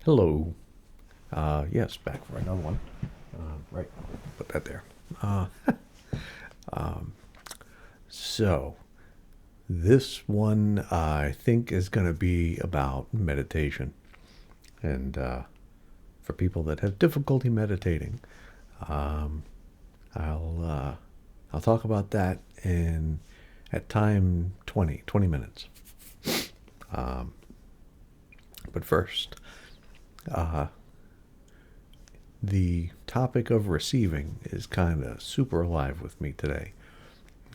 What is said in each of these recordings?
Hello. Yes, back for another one. Right, put that there. Uh, so, this one I think is going to be about meditation. And for people that have difficulty meditating, um, I'll talk about that in at time 20 minutes. But first, uh, the topic of receiving is kind of super alive with me today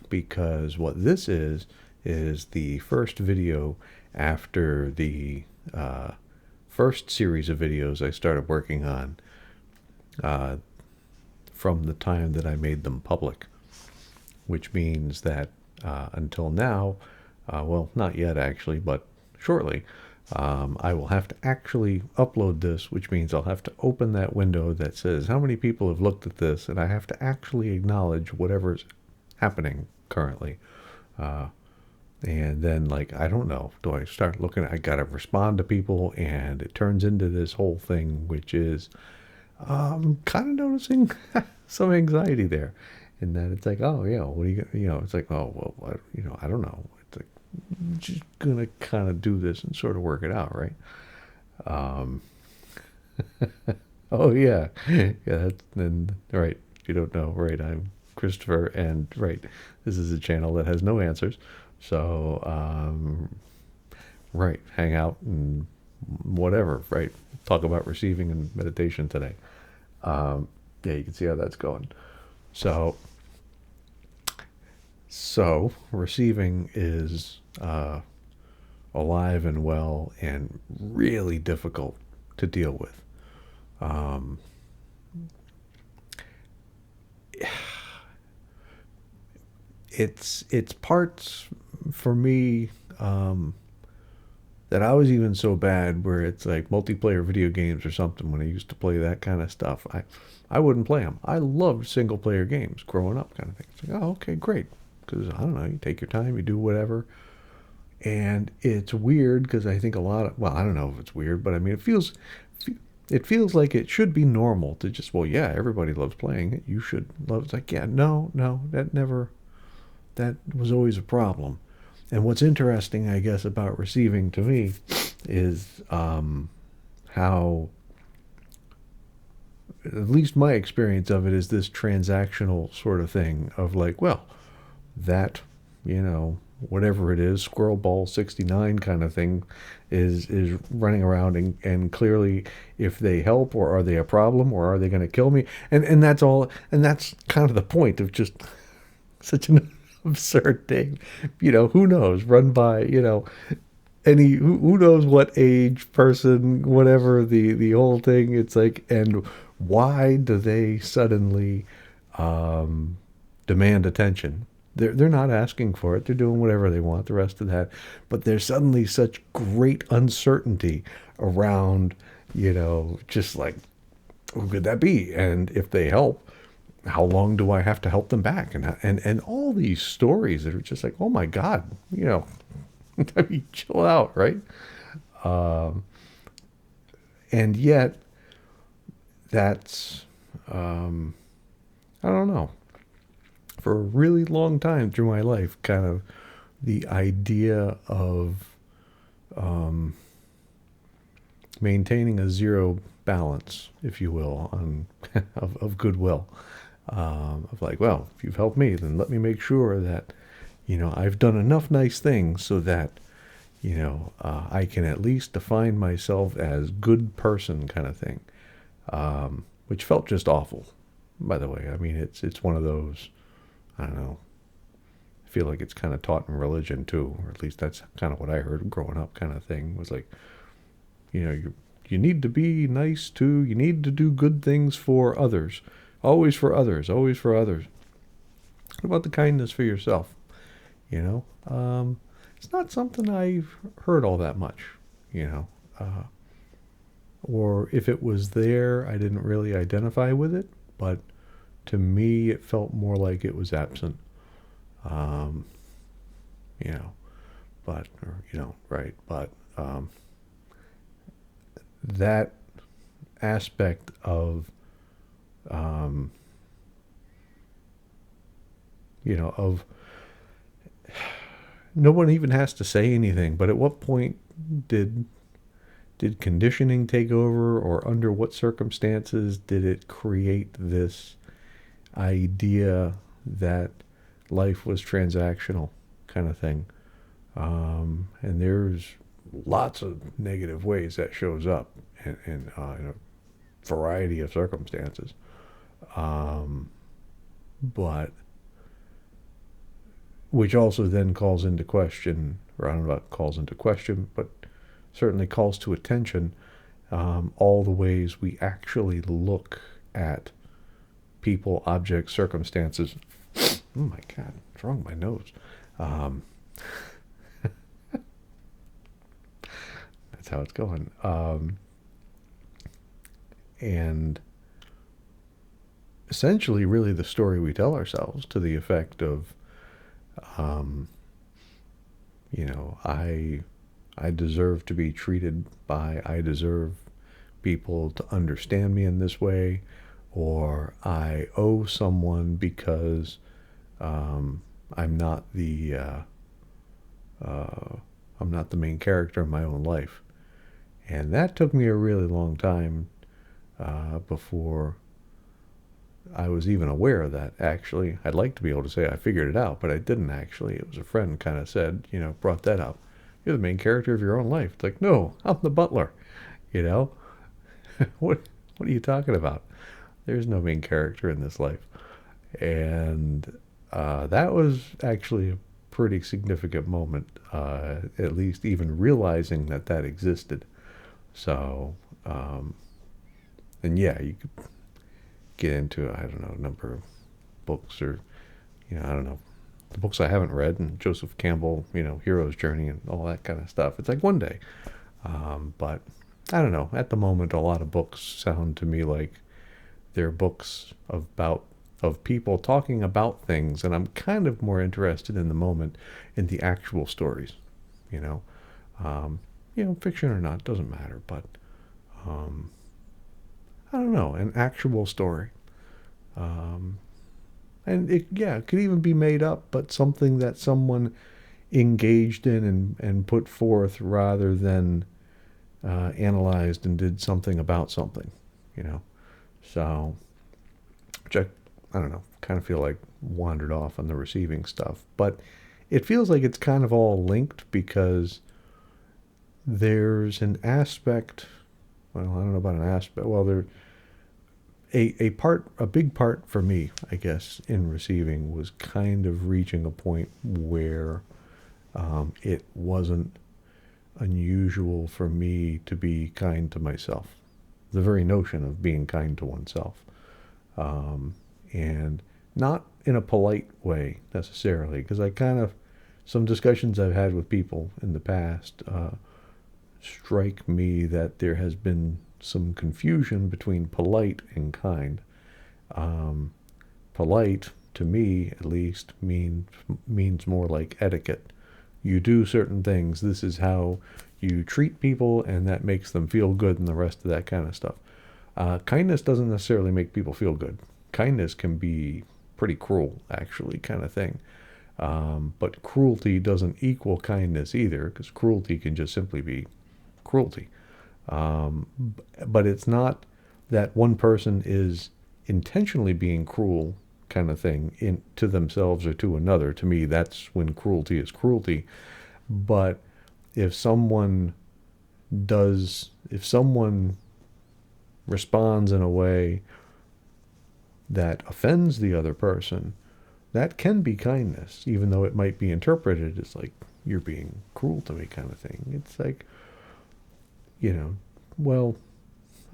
because what this is the first video after the first series of videos I started working on uh, from the time that I made them public, which means that until now, well, not yet actually, but shortly, I will have to actually upload this, which means I'll have to open that window that says how many people have looked at this, and I have to actually acknowledge whatever's happening currently. Uh, and then, like, I don't know, do I start looking? I got to respond to people, and it turns into this whole thing, which is kind of noticing some anxiety there. And then it's like, oh, yeah, what are you, it's like, oh, well, what, I don't know. It's like, just gonna kind of do this and sort of work it out, right? Um, oh yeah, yeah. That's then right. If you don't know, right? I'm Christopher, and right, this is a channel that has no answers. So, right, hang out and whatever, right? Talk about receiving and meditation today. Yeah, you can see how that's going. So, so receiving is alive and well and really difficult to deal with. Um, it's parts for me that I was even so bad where it's like multiplayer video games or something. When I used to play that kind of stuff, I wouldn't play them. I loved single player games growing up, kind of thing. It's like, oh, okay, great, because I don't know, you take your time, you do whatever. And it's weird because I think a lot of, well, I don't know if it's weird, but I mean it feels like it should be normal to just, well, yeah, everybody loves playing it, you should love it. It's like, yeah, no, no, that was always a problem. And what's interesting, I guess, about receiving to me is how, at least my experience of it, is this transactional sort of thing of like, well, that, whatever it is, squirrel ball 69 kind of thing, is running around, and clearly, if they help, or are they a problem, or are they going to kill me? And that's all, and that's kind of the point of just such an absurd thing. Who knows? Run by, any, who knows what age, person, whatever, the whole thing. It's like, and why do they suddenly demand attention? They're not asking for it. They're doing whatever they want. The rest of that, but there's suddenly such great uncertainty around, just like, who could that be? And if they help, how long do I have to help them back? And all these stories that are just like, oh my God, I mean, chill out, right? Um, and yet, that's, I don't know, for a really long time through my life, kind of the idea of maintaining a zero balance, if you will, on of goodwill. Of like, well, if you've helped me, then let me make sure that, I've done enough nice things so that, I can at least define myself as good person, kind of thing, which felt just awful, by the way. I mean, it's one of those, I don't know, I feel like it's kind of taught in religion too, or at least that's kind of what I heard growing up, kind of thing, was like, you need to be nice to, you need to do good things for others, always for others, always for others. What about the kindness for yourself? It's not something I've heard all that much, you know. Or if it was there, I didn't really identify with it, but to me, it felt more like it was absent. Um, you know, right, but that aspect of, um, of no one even has to say anything, but at what point did conditioning take over, or under what circumstances did it create this idea that life was transactional kind of thing? And there's lots of negative ways that shows up in a variety of circumstances. But which also then calls into question, or I don't know about calls into question, but certainly calls to attention all the ways we actually look at people, objects, circumstances. Oh my God, what's wrong with my nose? That's how it's going. And essentially, really, the story we tell ourselves, to the effect of, um, I deserve to be treated by, I deserve people to understand me in this way, or I owe someone because I'm not the I'm not the main character in my own life. And that took me a really long time before I was even aware of that, actually. I'd like to be able to say I figured it out, but I didn't actually. It was a friend kind of said, brought that up. You're the main character of your own life. It's like, no, I'm the butler. You know? What are you talking about? There's no main character in this life. And that was actually a pretty significant moment, at least even realizing that that existed. So, and yeah, you could get into, I don't know, a number of books, or, I don't know, the books I haven't read, and Joseph Campbell, Hero's Journey and all that kind of stuff. It's like one day. But I don't know. At the moment, a lot of books sound to me like they're books of people talking about things, and I'm kind of more interested in the moment in the actual stories. You know, fiction or not, doesn't matter. But I don't know, an actual story. And it could even be made up, but something that someone engaged in and put forth, rather than analyzed and did something about something, So, which I don't know, kind of feel like wandered off on the receiving stuff. But it feels like it's kind of all linked, because there's an aspect, well, I don't know about an aspect, well, there, a big part for me, I guess, in receiving was kind of reaching a point where it wasn't unusual for me to be kind to myself. The very notion of being kind to oneself. And not in a polite way necessarily, because some discussions I've had with people in the past strike me that there has been some confusion between polite and kind. Polite, to me at least, means more like etiquette. You do certain things. This is how you treat people, and that makes them feel good, and the rest of that kind of stuff. Kindness doesn't necessarily make people feel good. Kindness can be pretty cruel, actually, kind of thing. But cruelty doesn't equal kindness either, because cruelty can just simply be cruelty. But it's not that one person is intentionally being cruel, kind of thing, to themselves or to another. To me, that's when cruelty is cruelty. But if someone responds in a way that offends the other person, that can be kindness, even though it might be interpreted as like, you're being cruel to me, kind of thing. It's like, well,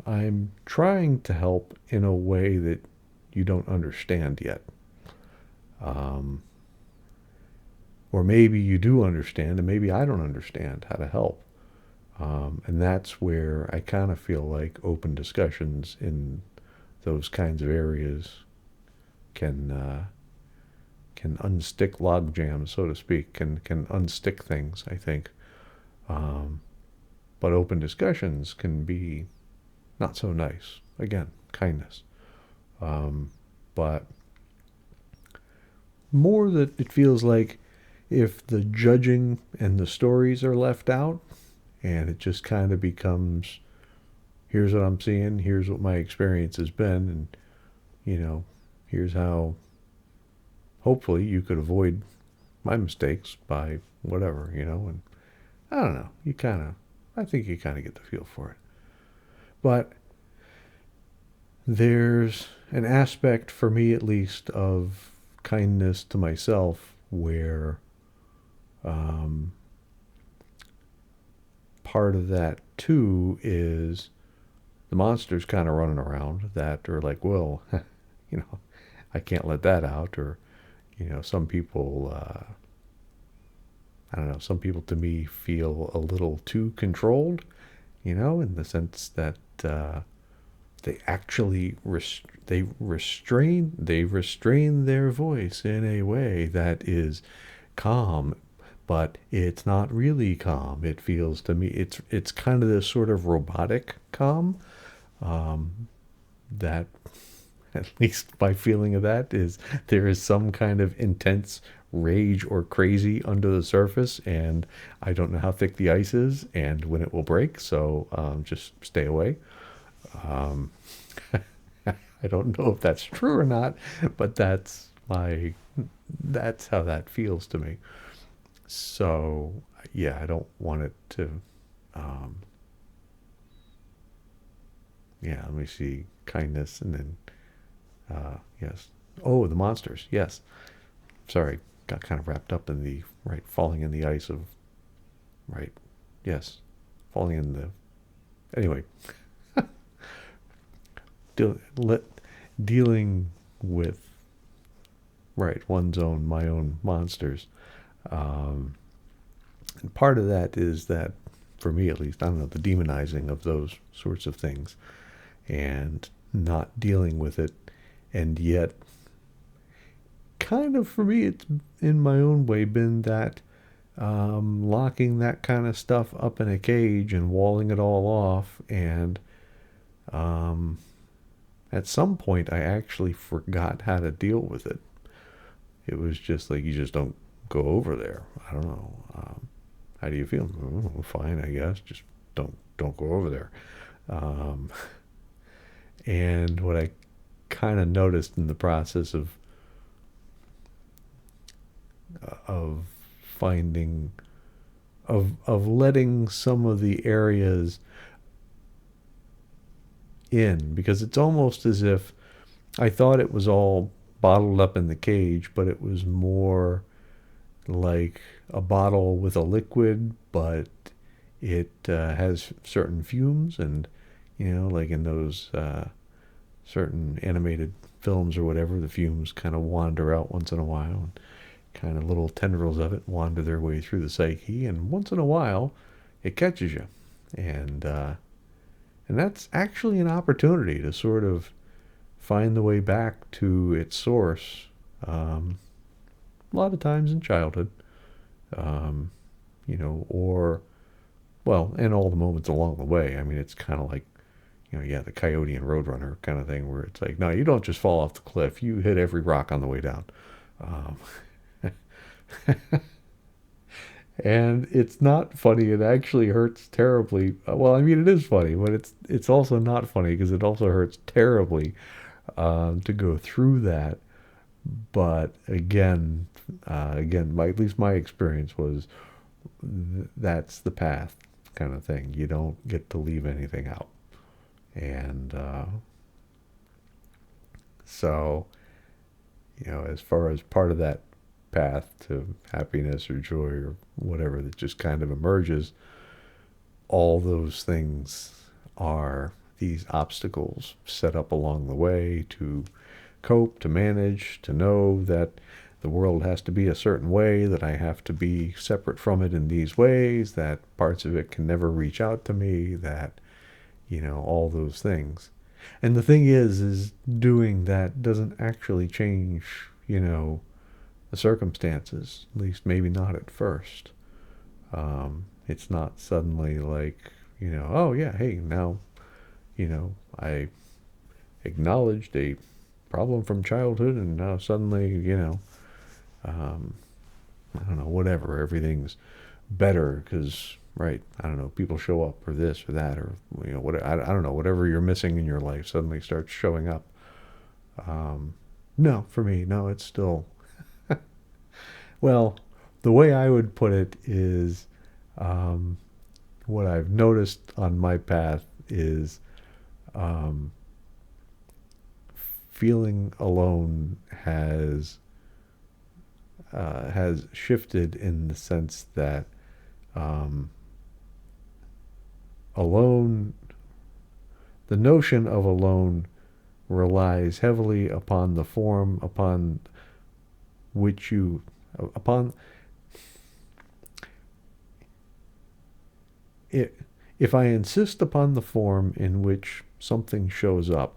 I'm trying to help in a way that you don't understand yet. Or maybe you do understand, and maybe I don't understand how to help. And that's where I kind of feel like open discussions in those kinds of areas can unstick log jams, so to speak, can unstick things, I think. But open discussions can be not so nice. Again, kindness. But more that it feels like if the judging and the stories are left out, and it just kind of becomes, here's what I'm seeing, here's what my experience has been, and, here's how hopefully you could avoid my mistakes by whatever, and I don't know. I think you kind of get the feel for it. But there's an aspect, for me at least, of kindness to myself where um, part of that too is the monsters kind of running around that are like, well, you know, I can't let that out. Or, some people, I don't know, some people to me feel a little too controlled, in the sense that they actually restrain their voice in a way that is calm, but it's not really calm. It feels to me it's kind of this sort of robotic calm, that at least my feeling of that is there is some kind of intense rage or crazy under the surface, and I don't know how thick the ice is and when it will break, so just stay away. um, I don't know if that's true or not, but that's how that feels to me. So yeah, I don't want it to. Um, yeah, let me see, kindness, and then yes. Oh, the monsters. Yes. Sorry, got kind of wrapped up in the right falling in the ice of right. Yes, falling in the anyway. deal, let, Dealing with right my own monsters. Um, and part of that is that, for me at least, I don't know, the demonizing of those sorts of things and not dealing with it, and yet kind of for me it's in my own way been that locking that kind of stuff up in a cage and walling it all off, and um, at some point I actually forgot how to deal with it. It was just like, you just don't go over there. I don't know. How do you feel? Oh, fine, I guess. Just don't go over there. Um, and what I kind of noticed in the process of finding of letting some of the areas in, because it's almost as if I thought it was all bottled up in the cage, but it was more like a bottle with a liquid, but it has certain fumes, and like in those certain animated films or whatever, the fumes kind of wander out once in a while, and kind of little tendrils of it wander their way through the psyche, and once in a while it catches you, and and that's actually an opportunity to sort of find the way back to its source. A lot of times in childhood, um, or well, and all the moments along the way. I mean, it's kind of like, yeah, the Coyote and Roadrunner kind of thing, where it's like, no, you don't just fall off the cliff; you hit every rock on the way down. Um, and it's not funny. It actually hurts terribly. Well, I mean, it is funny, but it's also not funny because it also hurts terribly to go through that. But again, at least my experience was that's the path, kind of thing. You don't get to leave anything out, and so as far as part of that path to happiness or joy or whatever that just kind of emerges, all those things are these obstacles set up along the way to cope, to manage, to know that the world has to be a certain way, that I have to be separate from it in these ways, that parts of it can never reach out to me, that, all those things. And the thing is doing that doesn't actually change, the circumstances, at least maybe not at first. It's not suddenly like, oh yeah, hey, now, I acknowledged a problem from childhood, and now suddenly, um, I don't know, whatever, everything's better because, right, I don't know, people show up or this or that or, what, I don't know, whatever you're missing in your life suddenly starts showing up. No, for me, no, it's still, well, the way I would put it is, um, what I've noticed on my path is, um, feeling alone has shifted in the sense that, um, alone, the notion of alone relies heavily upon the form upon which you, upon it. If I insist upon the form in which someone shows up,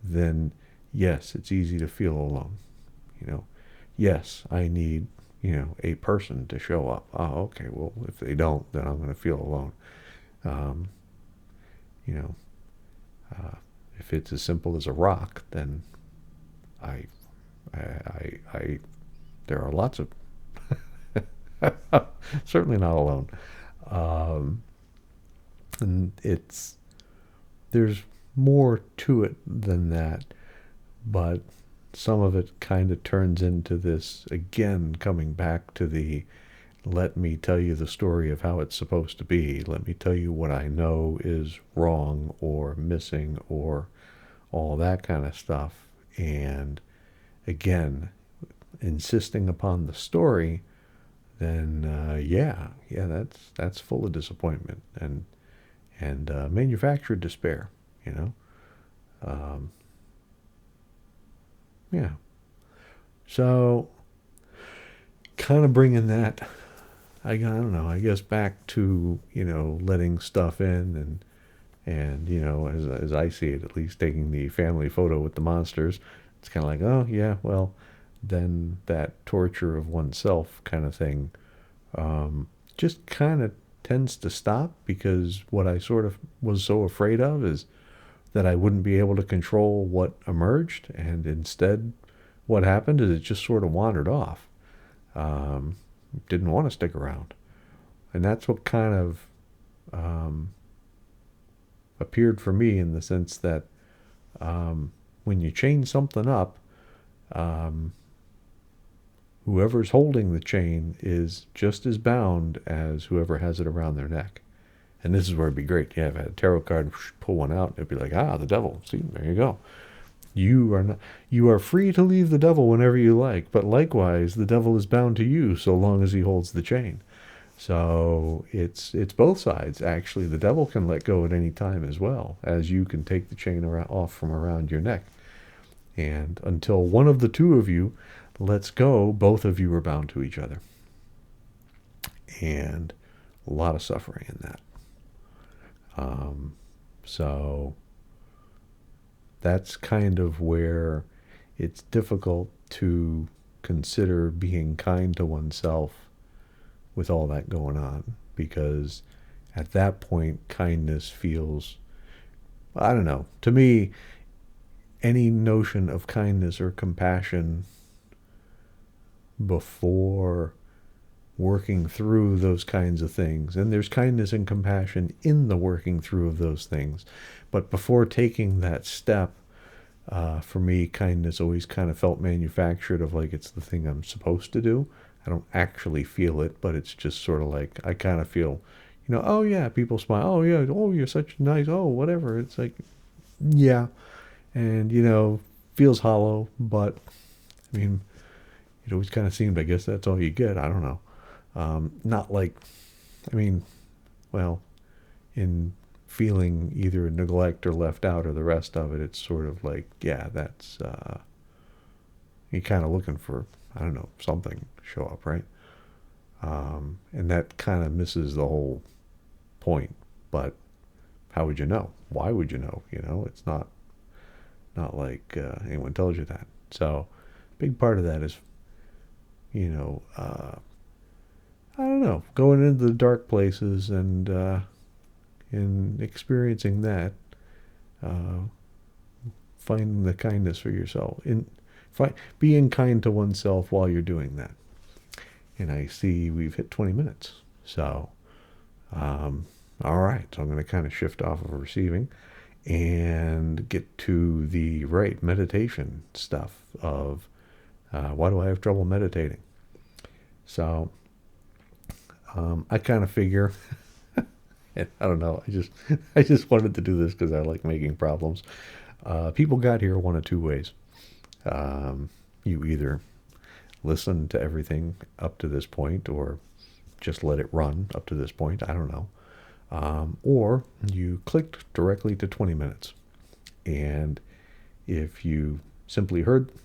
then yes, it's easy to feel alone. You know, yes, I need, a person to show up. Oh, okay. Well, if they don't, then I'm going to feel alone. Um, you know, uh, if it's as simple as a rock, then I, I there are lots of, certainly not alone. Um, and there's more to it than that, but some of it kind of turns into this, again, coming back to the let me tell you the story of how it's supposed to be. Let me tell you what I know is wrong or missing or all that kind of stuff. And again, insisting upon the story, then yeah, that's full of disappointment and manufactured despair. You know, um, yeah. So kind of bringing that, I don't know, I guess back to, letting stuff in and as I see it, at least taking the family photo with the monsters, it's kind of like, oh yeah, well, then that torture of oneself kind of thing, just kind of tends to stop, because what I sort of was so afraid of is that I wouldn't be able to control what emerged, and instead what happened is it just sort of wandered off. Um, didn't want to stick around. And that's what kind of um, appeared for me, in the sense that, when you chain something up, um, whoever's holding the chain is just as bound as whoever has it around their neck. And this is where it'd be great. Yeah, if I had a tarot card, pull one out, it'd be like, the devil. See, there you go. You are not, you are free to leave the devil whenever you like, but likewise, the devil is bound to you so long as he holds the chain. So it's both sides, actually. The devil can let go at any time, as well as you can take the chain off from around your neck. And until one of the two of you lets go, both of you are bound to each other. And a lot of suffering in that. So that's kind of where it's difficult to consider being kind to oneself with all that going on, because at that point, kindness feels, I don't know, to me, any notion of kindness or compassion before working through those kinds of things, and there's kindness and compassion in the working through of those things, but before taking that step, for me, kindness always kind of felt manufactured, of like it's the thing I'm supposed to do. I don't actually feel it, but it's just sort of like I kind of feel, oh yeah, people smile. Oh yeah, oh you're such nice. Oh whatever. It's like, yeah, and feels hollow, but I mean, it always kind of seemed, I guess that's all you get. I don't know. Not like, I mean, well, in feeling either neglect or left out or the rest of it, it's sort of like, yeah, that's, you're kind of looking for, I don't know, something show up, right? And that kind of misses the whole point. But how would you know? Why would you know? It's not like anyone tells you that. So, big part of that is, I don't know, going into the dark places and in experiencing that, uh, finding the kindness for yourself, being kind to oneself while you're doing that. And I see we've hit 20 minutes. So, all right. So I'm going to kind of shift off of receiving and get to the right meditation stuff of why do I have trouble meditating? So I kind of figure, I don't know, I just wanted to do this because I like making problems. People got here one of two ways. You either listen to everything up to this point or just let it run up to this point. I don't know. Or you clicked directly to 20 minutes. And if you simply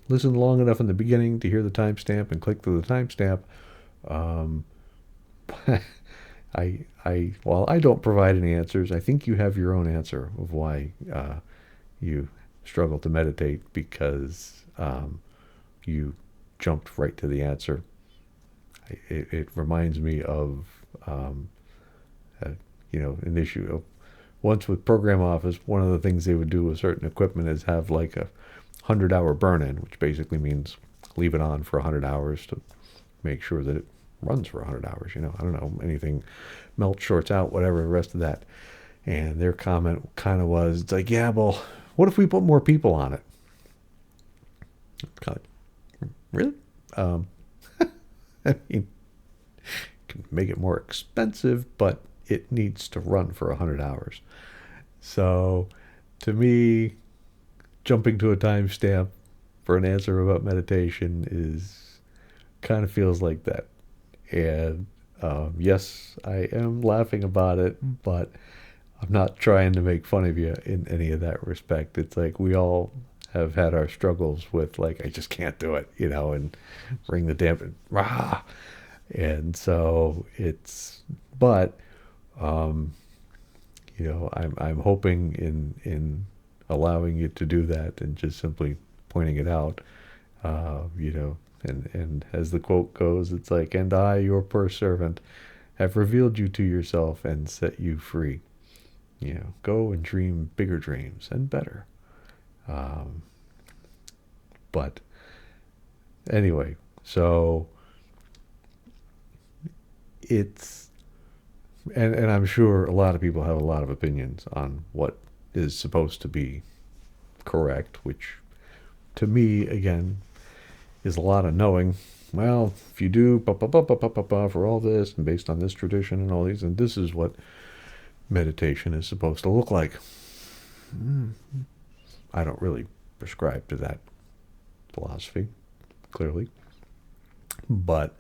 listened long enough in the beginning to hear the timestamp and click to the timestamp, um, while I don't provide any answers, I think you have your own answer of why you struggle to meditate because you jumped right to the answer. It reminds me of an issue of once with Program Office. One of the things they would do with certain equipment is have like a 100-hour burn-in, which basically means leave it on for 100 hours to make sure that it runs for 100 hours. I don't know, anything melts, shorts out, whatever, the rest of that. And their comment kind of was, it's like, yeah, well, what if we put more people on it? Kind of, really? I mean, can make it more expensive, but it needs to run for 100 hours. So to me, jumping to a timestamp for an answer about meditation is kind of feels like that. And yes, I am laughing about it, but I'm not trying to make fun of you in any of that respect. It's like we all have had our struggles with, like, I just can't do it, and ring the damn, rah. And so but I'm hoping in allowing you to do that and just simply pointing it out, and as the quote goes, it's like, and I, your poor servant, have revealed you to yourself and set you free. Go and dream bigger dreams and better. But anyway, so it's, and I'm sure a lot of people have a lot of opinions on what is supposed to be correct, which to me, again, is a lot of knowing. Well, if you do for all this and based on this tradition and all these, and this is what meditation is supposed to look like. I don't really prescribe to that philosophy, clearly. But,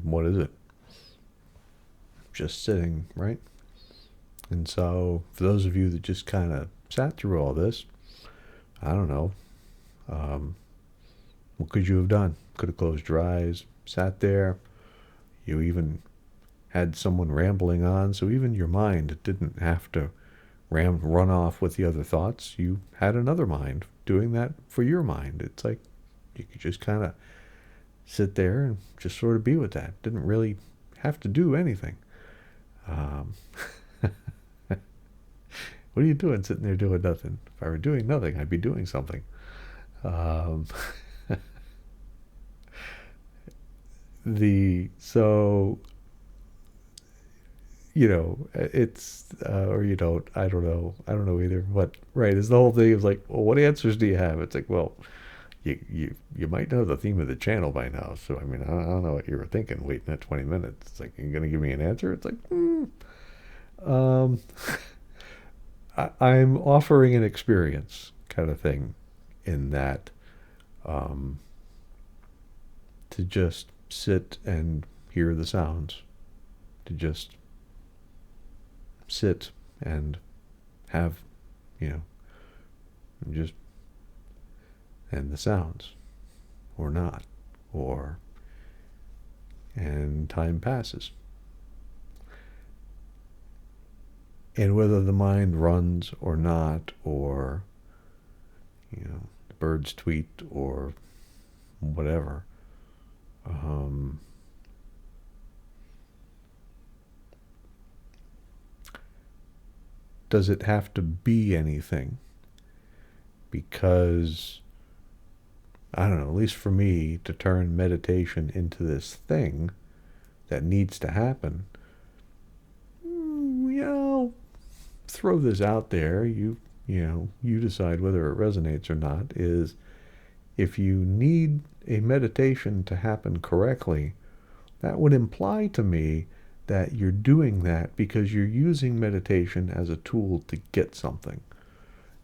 what is it? Just sitting, right? And so, for those of you that just kind of sat through all this, I don't know, what could you have done? Could have closed your eyes, sat there. You even had someone rambling on, so even your mind didn't have to run off with the other thoughts. You had another mind doing that for your mind. It's like you could just kind of sit there and just sort of be with that. Didn't really have to do anything. What are you doing sitting there doing nothing? If I were doing nothing, I'd be doing something. So it's or you don't. I don't know either. What, right, is the whole thing is like, well, what answers do you have? It's like, well, you might know the theme of the channel by now. So I don't know what you were thinking waiting that 20 minutes. It's like, you're gonna give me an answer? It's like, I'm offering an experience kind of thing, in that to just sit and hear the sounds, to just sit and have, just, and the sounds, or not, and time passes. And whether the mind runs or not, or, the birds tweet or whatever, does it have to be anything? Because, I don't know, at least for me, to turn meditation into this thing that needs to happen, throw this out there. You decide whether it resonates or not. Is if you need a meditation to happen correctly, that would imply to me that you're doing that because you're using meditation as a tool to get something.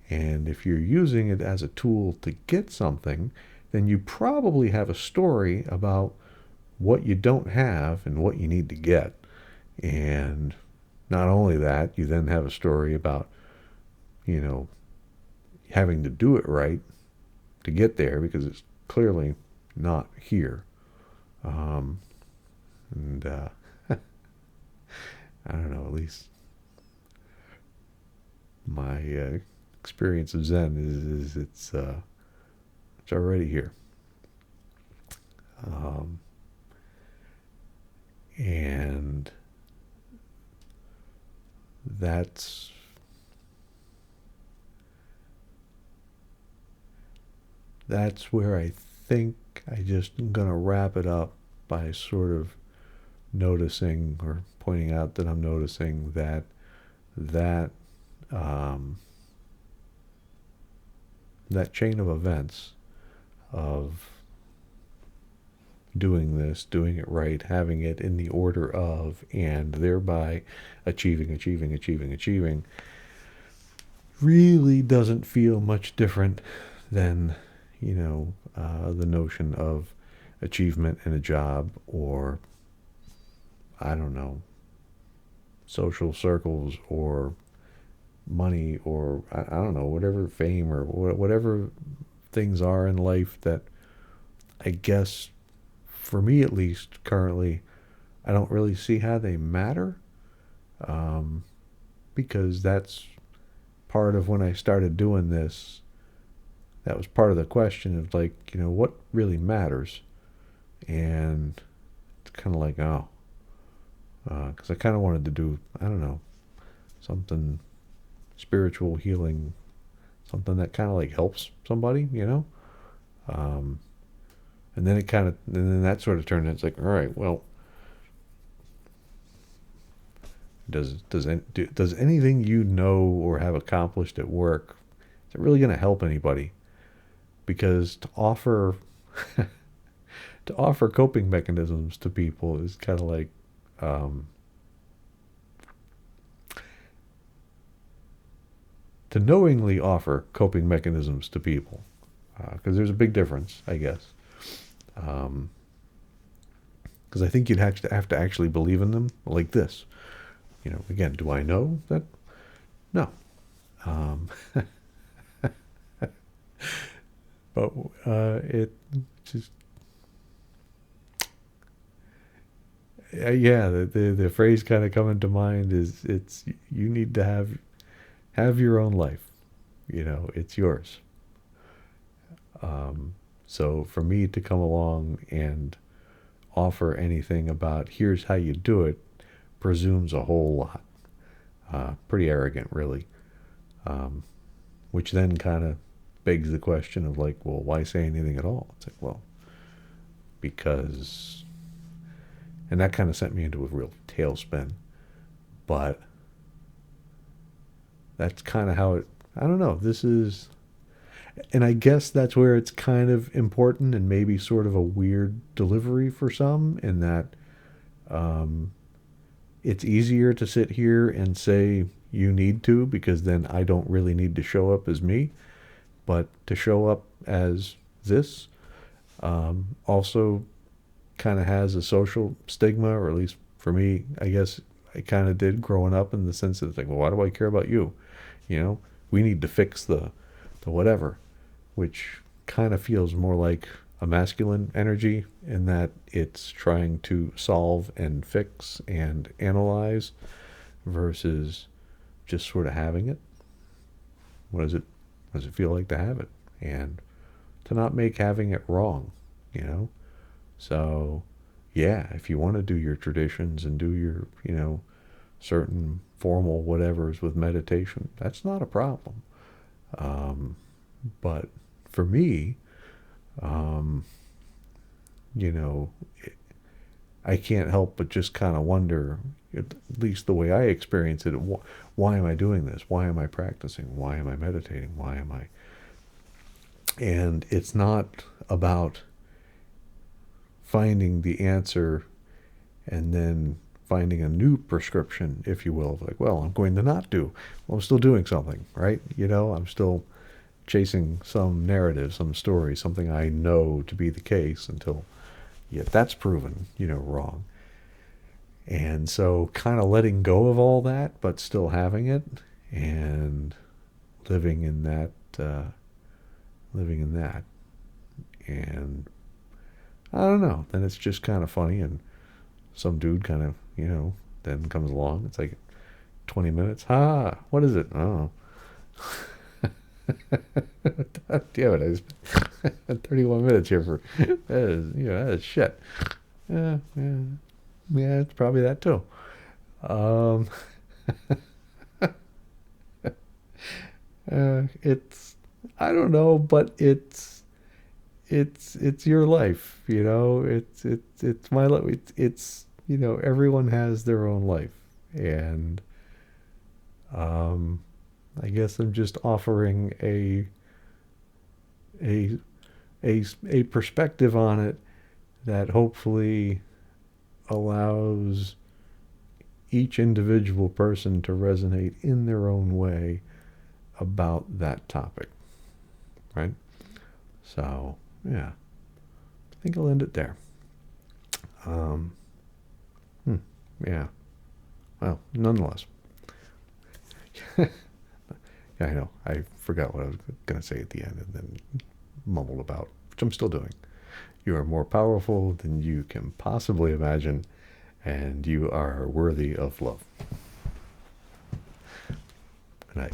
And if you're using it as a tool to get something, then you probably have a story about what you don't have and what you need to get. And not only that, you then have a story about, having to do it right to get there because it's clearly not here. And I don't know, at least my experience of Zen is it's already here. And that's where I think I just am going to wrap it up by sort of noticing or pointing out that I'm noticing that that chain of events of doing this, doing it right, having it in the order of, and thereby achieving, really doesn't feel much different than, the notion of achievement in a job, or, I don't know, social circles, or money, or I don't know, whatever, fame, or whatever things are in life that I guess, for me at least, currently, I don't really see how they matter, because that's part of when I started doing this. That was part of the question of like, what really matters? And it's kind of like, because I kind of wanted to do, I don't know, something spiritual healing, something that kind of like helps somebody, and then and then that sort of turned. It's like, all right, well, does anything you know or have accomplished at work, is it really going to help anybody? Because to offer coping mechanisms to people is kind of like, to knowingly offer coping mechanisms to people, because there's a big difference, I guess. Because I think you'd have to actually believe in them, like this. Again, do I know that? No. But it just, yeah, the phrase kind of coming to mind is, it's, you need to have your own life. It's yours. So for me to come along and offer anything about here's how you do it presumes a whole lot. Pretty arrogant, really. Which then kind of begs the question of like, well, why say anything at all? It's like, well, because, and that kind of sent me into a real tailspin. But that's kind of how it, I don't know, this is, and I guess that's where it's kind of important and maybe sort of a weird delivery for some, in that it's easier to sit here and say you need to, because then I don't really need to show up as me. But to show up as this also kind of has a social stigma, or at least for me, I guess I kind of did growing up, in the sense that it's like, well, why do I care about you? We need to fix the whatever, which kind of feels more like a masculine energy, in that it's trying to solve and fix and analyze versus just sort of having it. What does it feel like to have it, and to not make having it wrong, So, yeah, if you want to do your traditions and do your, certain formal whatevers with meditation. That's not a problem. But for me, um, you know, I can't help but just kind of wonder, at least the way I experience it, why am I doing this? Why am I practicing? Why am I meditating? Why am I? And it's not about finding the answer and then finding a new prescription, if you will, like, well, I'm going to not do. Well, I'm still doing something, right? I'm still chasing some narrative, some story, something I know to be the case until yet that's proven, wrong. And so kind of letting go of all that, but still having it and living in that, living in that. And I don't know, then it's just kind of funny. And some dude kind of, then comes along. It's like 20 minutes. What is it? Oh. Damn it, I spent 31 minutes here for, that is shit. Yeah, it's probably that too. Um, it's, I don't know, but it's your life, it's my life. It's everyone has their own life, and I guess I'm just offering a a perspective on it that hopefully allows each individual person to resonate in their own way about that topic, right? So, yeah, I think I'll end it there. Um, yeah. Well, nonetheless. Yeah, I know. I forgot what I was going to say at the end and then mumbled about, which I'm still doing. You are more powerful than you can possibly imagine, and you are worthy of love. Good night.